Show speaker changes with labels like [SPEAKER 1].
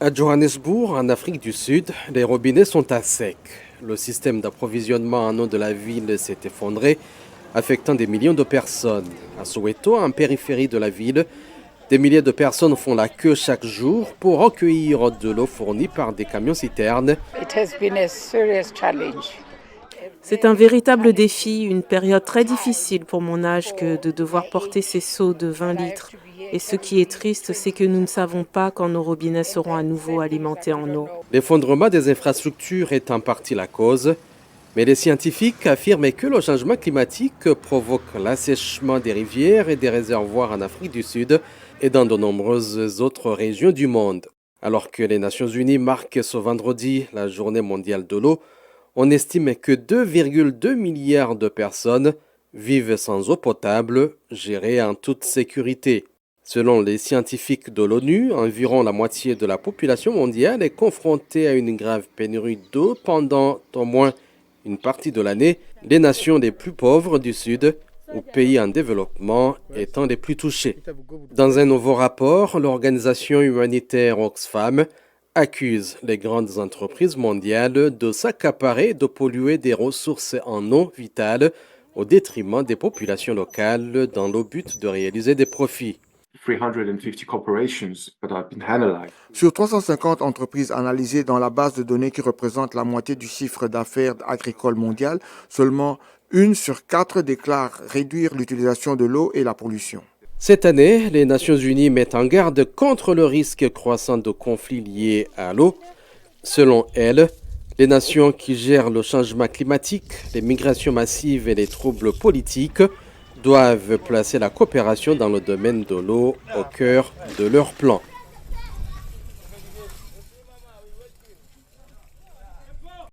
[SPEAKER 1] À Johannesburg, en Afrique du Sud, les robinets sont à sec. Le système d'approvisionnement en eau de la ville s'est effondré, affectant des millions de personnes. À Soweto, en périphérie de la ville, des milliers de personnes font la queue chaque jour pour recueillir de l'eau fournie par des camions-citernes.
[SPEAKER 2] C'est un véritable défi, une période très difficile pour mon âge que de devoir porter ces seaux de 20 litres. Et ce qui est triste, c'est que nous ne savons pas quand nos robinets seront à nouveau alimentés en eau.
[SPEAKER 1] L'effondrement des infrastructures est en partie la cause, mais les scientifiques affirment que le changement climatique provoque l'assèchement des rivières et des réservoirs en Afrique du Sud et dans de nombreuses autres régions du monde. Alors que les Nations Unies marquent ce vendredi la Journée mondiale de l'eau, on estime que 2,2 milliards de personnes vivent sans eau potable, gérée en toute sécurité. Selon les scientifiques de l'ONU, environ la moitié de la population mondiale est confrontée à une grave pénurie d'eau pendant au moins une partie de l'année, les nations les plus pauvres du Sud ou pays en développement étant les plus touchés. Dans un nouveau rapport, l'organisation humanitaire Oxfam accuse les grandes entreprises mondiales de s'accaparer et de polluer des ressources en eau vitales au détriment des populations locales dans le but de réaliser des profits.
[SPEAKER 3] Sur 350 entreprises analysées dans la base de données qui représente la moitié du chiffre d'affaires agricole mondial, seulement 1 sur 4 déclare réduire l'utilisation de l'eau et la pollution.
[SPEAKER 1] Cette année, les Nations Unies mettent en garde contre le risque croissant de conflits liés à l'eau. Selon elles, les nations qui gèrent le changement climatique, les migrations massives et les troubles politiques doivent placer la coopération dans le domaine de l'eau au cœur de leur plan.